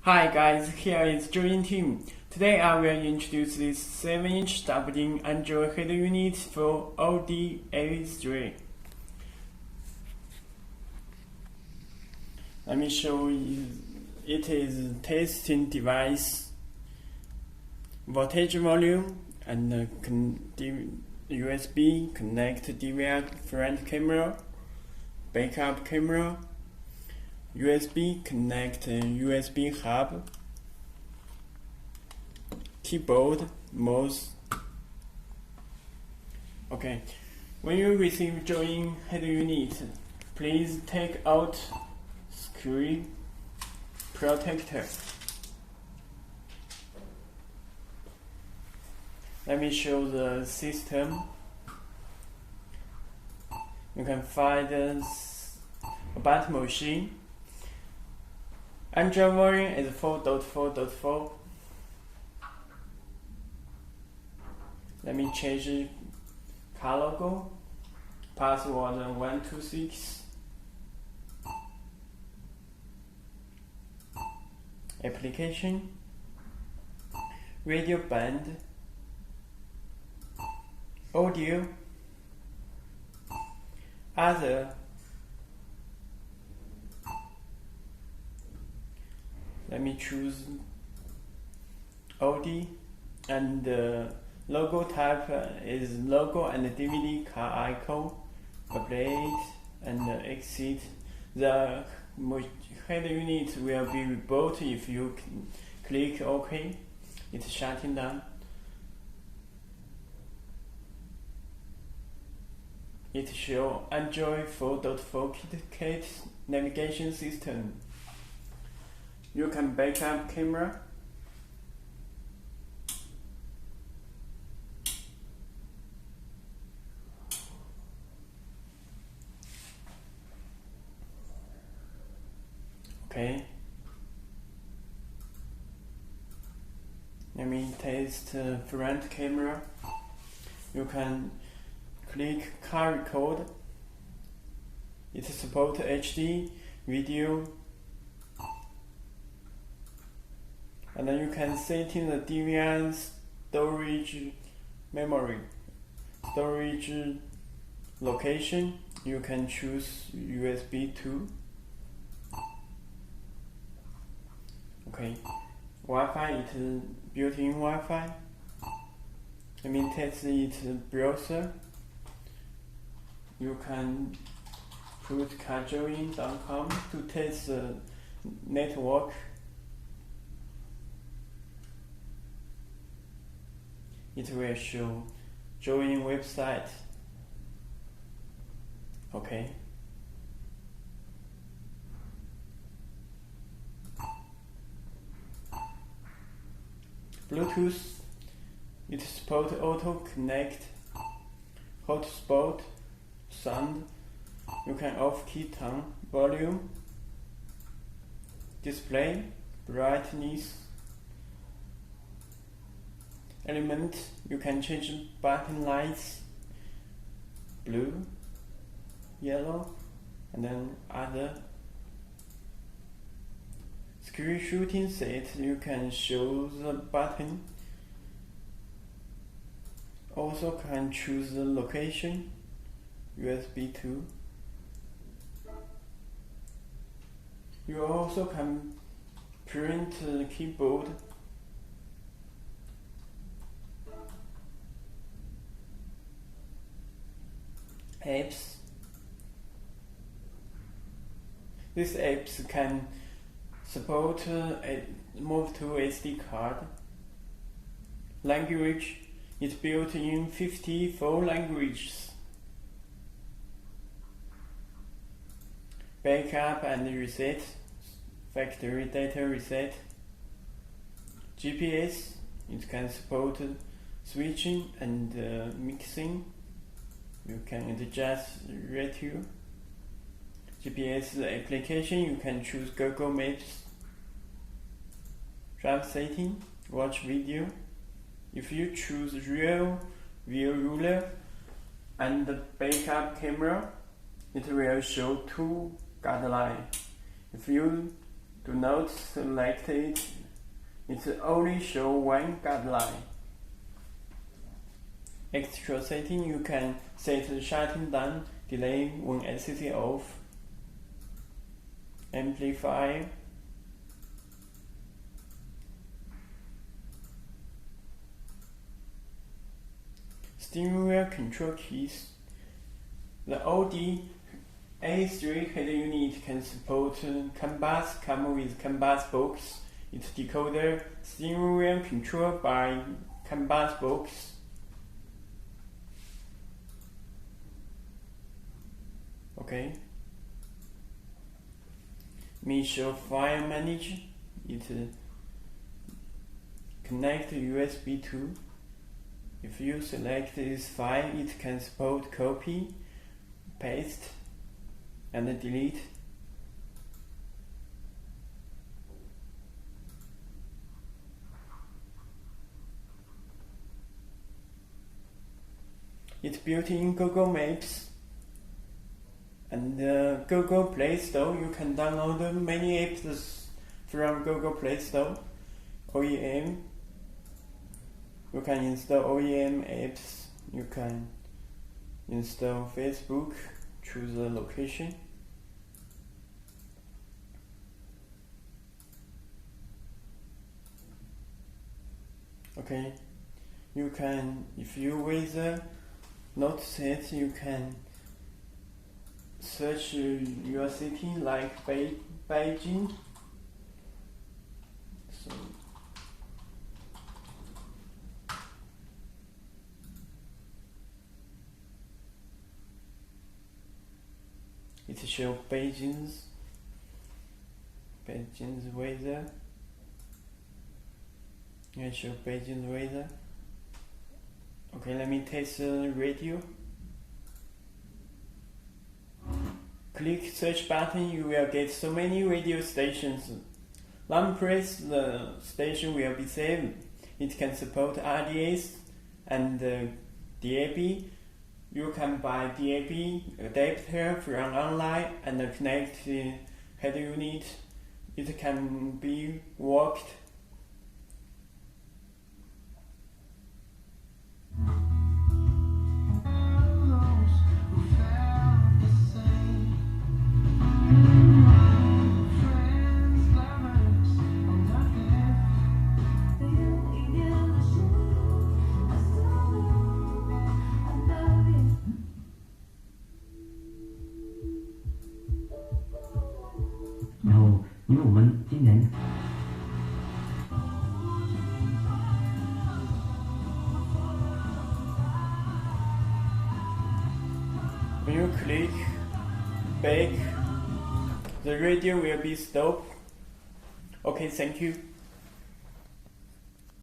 Hi guys, here is Join Team. Today I will introduce this 7-inch double-in Android header unit for Audi A4. Let me show you. It is testing device, voltage volume, and USB connect DVR front camera, backup camera, USB connect USB hub, keyboard, mouse. Okay, when you receive join header unit, please take out screen protector. Let me show the system. You can find a button machine. Android version is 4.4.4. Let me change car logo. Password 126. Application. Radio band. Audio. Other. Let me choose Audi, and the logo type is logo and DVD car icon, update and exit. The header unit will be rebooted if you click OK. It's shutting down. It shows Android 4.4 KitKat navigation system. You can backup camera. Okay. Let me test front camera. You can click car record. It supports HD video. And then you can set in the DVR storage memory, storage location. You can choose USB 2. Okay, Wi-Fi, it is built-in Wi-Fi. Let me test it browser. You can put carjoin.com to test the network. It will show join website. Okay. Bluetooth. It supports auto connect, hotspot, sound. You can off key turn volume, display, brightness. Element, you can change button lights, blue, yellow, and then other. Screen shooting set, you can show the button. Also can choose the location, USB 2. You also can print the keyboard. Apps. These apps can support move to SD card. Language is built in 54 languages. Backup and reset, factory data reset. GPS, it can support switching and mixing. You can adjust ratio. GPS application, you can choose Google Maps. Drive setting, watch video. If you choose real view ruler and the backup camera, it will show two guidelines. If you Do not select it. It only show one guideline. Extra setting, you can set the shutting down delay when SCC off. Amplifier. Steering wheel control keys. The Audi A4 head unit can support CAN bus, come with CAN bus box. Its decoder, steering wheel controlled by CAN bus box. Okay. Show file manager. It connect USB 2. If you select this file, it can support copy, paste, and delete. It's built in Google Maps and Google Play Store. You can download many apps from Google Play Store. OEM. You can install OEM apps. You can install Facebook. Choose the location. Okay. You can, if you with not set, you can search your city like Beijing. So it shows Beijing's weather. It shows Beijing's weather. Okay, let me test the radio. Click search button, you will get so many radio stations. Long press, the station will be saved. It can support RDS and DAB. You can buy DAB adapter from online and connect the head unit. It can be worked. When you click back, the radio will be stopped. Okay, thank you.